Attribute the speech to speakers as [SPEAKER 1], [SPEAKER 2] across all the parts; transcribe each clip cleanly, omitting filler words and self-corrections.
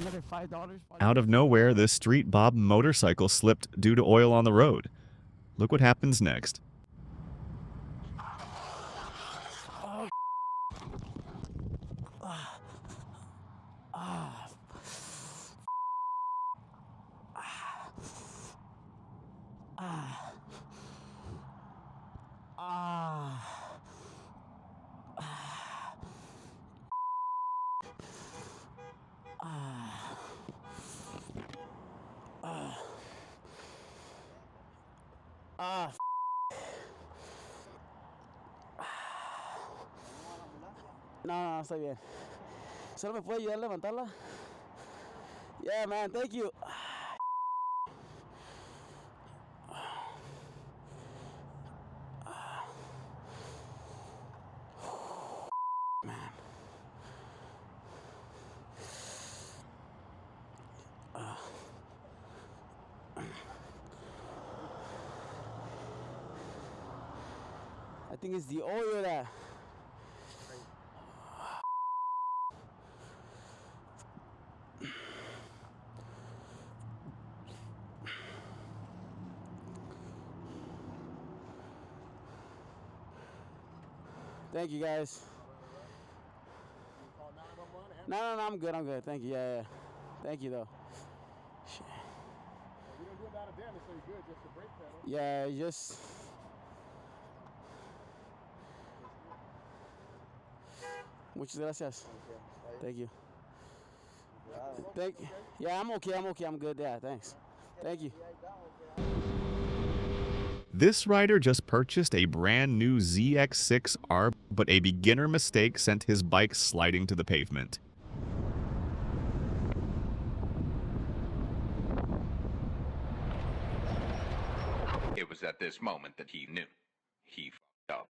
[SPEAKER 1] another $5.
[SPEAKER 2] Out of nowhere, this Street Bob motorcycle slipped due to oil on the road. Look what happens next.
[SPEAKER 1] Oh. Ah. Ah. Ah. Ah. Ah. No, estoy bien. ¿Solo me puede ayudar a levantarla? Yeah, man, thank you. Man. I think it's the oil that. Thank you, guys. No, I'm good. Thank you. Yeah. Thank you, though. Shit.
[SPEAKER 3] We didn't do a lot of damage, so you're good. Just the brake pedal.
[SPEAKER 1] Yeah, just. Muchas gracias. Thank you. Yeah, I'm okay. I'm good. Yeah, thanks. Thank you.
[SPEAKER 2] This rider just purchased a brand new ZX6R, but a beginner mistake sent his bike sliding to the pavement.
[SPEAKER 4] It was at this moment that he knew. He fucked up.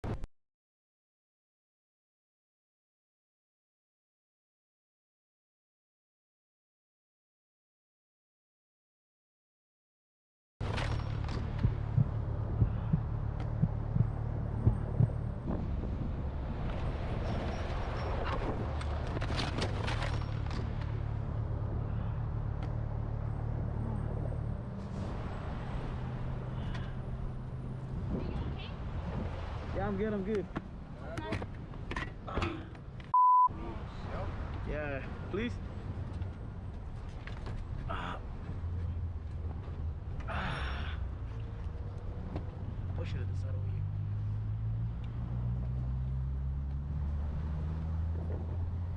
[SPEAKER 1] Yeah, I'm good. Yeah, please. Push it to the side over here.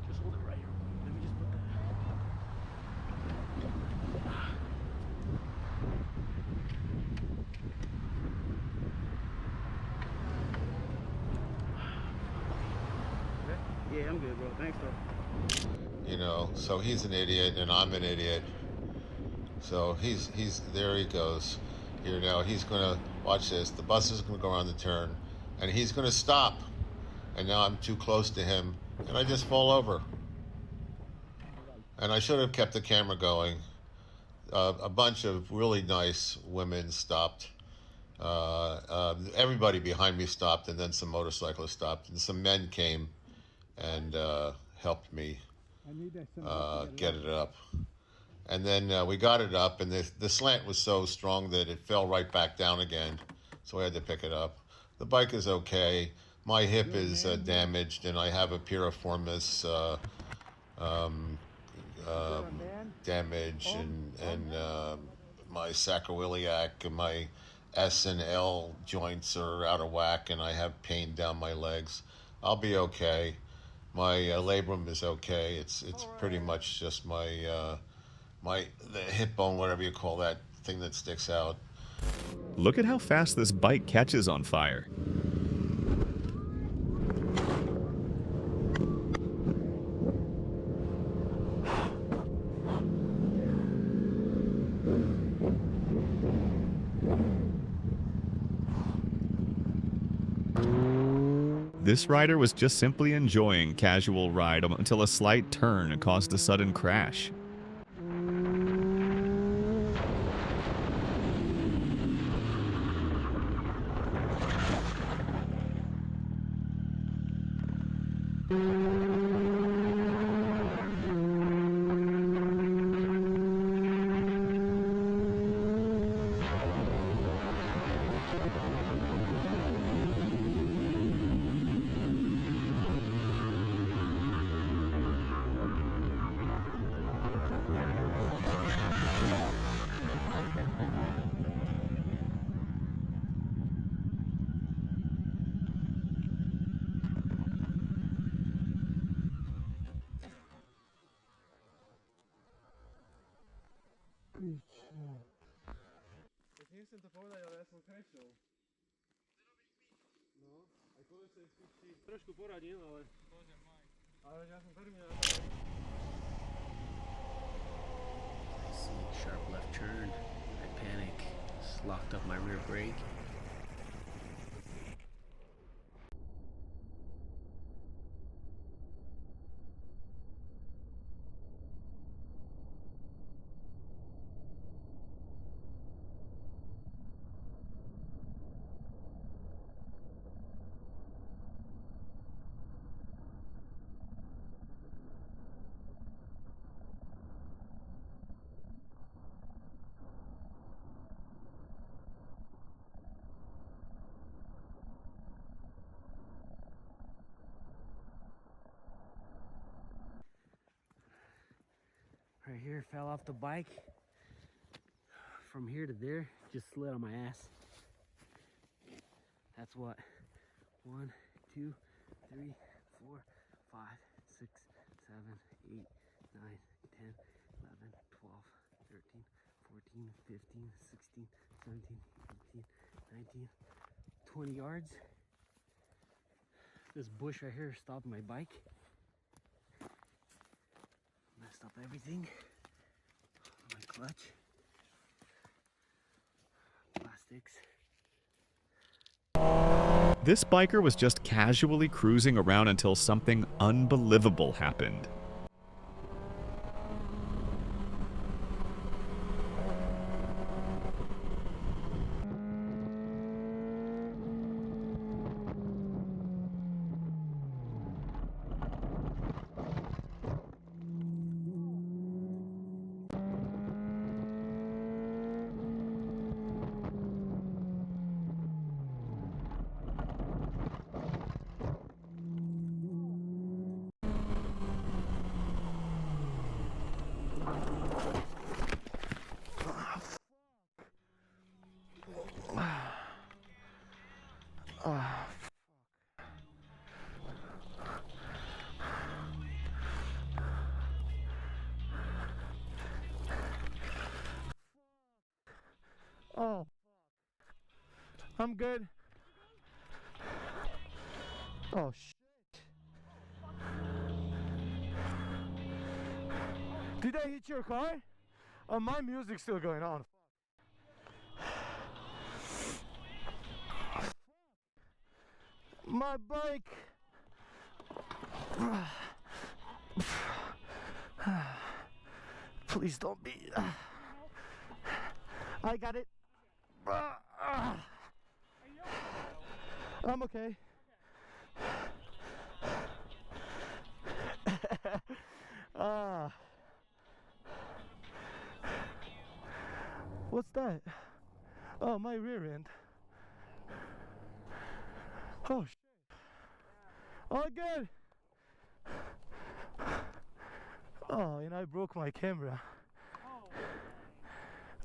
[SPEAKER 1] Just hold it right here. Let me just put that. Yeah, I'm good, bro. Thanks, bro.
[SPEAKER 3] You know, so he's an idiot and I'm an idiot. So he's there he goes. Here now, he's gonna watch this. The bus is gonna go around the turn, and he's gonna stop. And now I'm too close to him, and I just fall over. And I should have kept the camera going. A bunch of really nice women stopped. Everybody behind me stopped, and then some motorcyclists stopped, and some men came and helped me get it up. And then we got it up, and the slant was so strong that it fell right back down again, so I had to pick it up. The bike is okay. My hip is damaged, and I have a piriformis damage, and my sacroiliac and my S and L joints are out of whack, and I have pain down my legs. I'll be okay. My labrum is okay. It's pretty much just the hip bone, whatever you call that thing that sticks out.
[SPEAKER 2] Look at how fast this bike catches on fire. This rider was just simply enjoying casual ride until a slight turn caused a sudden crash.
[SPEAKER 5] finns inte på dig, ale ja som kreślą. No, a koľko sa skúšti? Trošku poradím, ale... Bože môj. Ale ja som terminál.
[SPEAKER 6] I see sharp left turn. I panic. Just locked up my rear brake. Right here, fell off the bike. From here to there, just slid on my ass. That's what? 1, 2, 3, 4, 5, 6, 7, 8, 9, 10, 11, 12, 13, 14, 15, 16, 17, 18, 19, 20 yards. This bush right here stopped my bike. Messed up everything. My clutch. Plastics.
[SPEAKER 2] This biker was just casually cruising around until something unbelievable happened.
[SPEAKER 5] Oh, I'm good. Oh shit. Did I hit your car? Oh, my music's still going on. My bike. Please don't be. I got it. I'm okay. What's that? Oh, my rear end. Oh, shit. All good. Oh, and I broke my camera.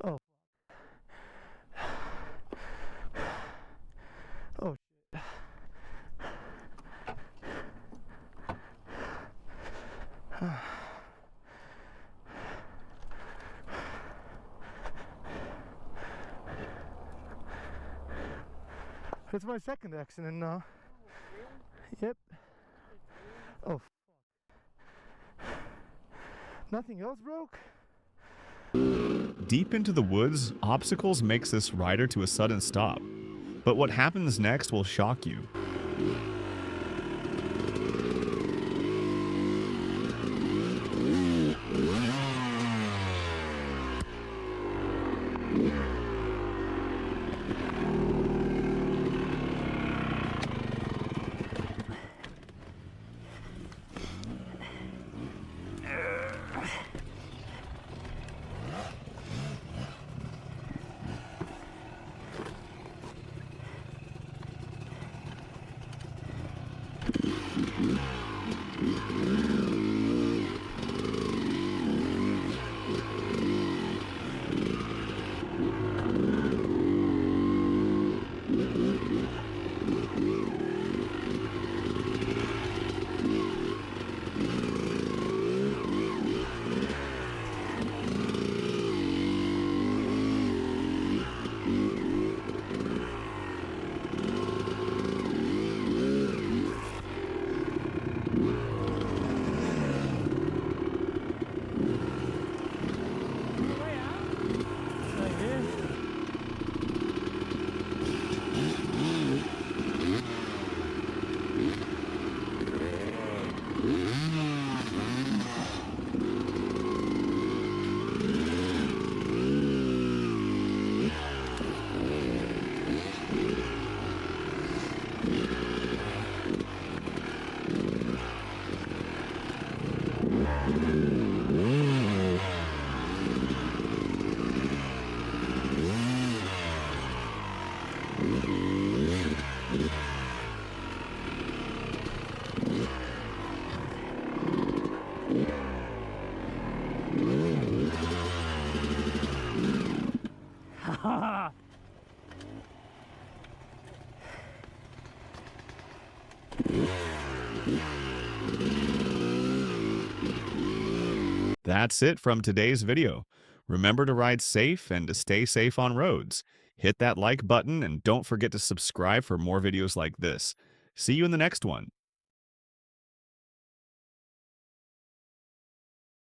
[SPEAKER 5] Oh. Oh, shit. It's my second accident now. Yep. Oh, fuck. Nothing else broke?
[SPEAKER 2] Deep into the woods, obstacles makes this rider to a sudden stop. But what happens next will shock you. That's it from today's video. Remember to ride safe and to stay safe on roads. Hit that like button and don't forget to subscribe for more videos like this. See you in the next one.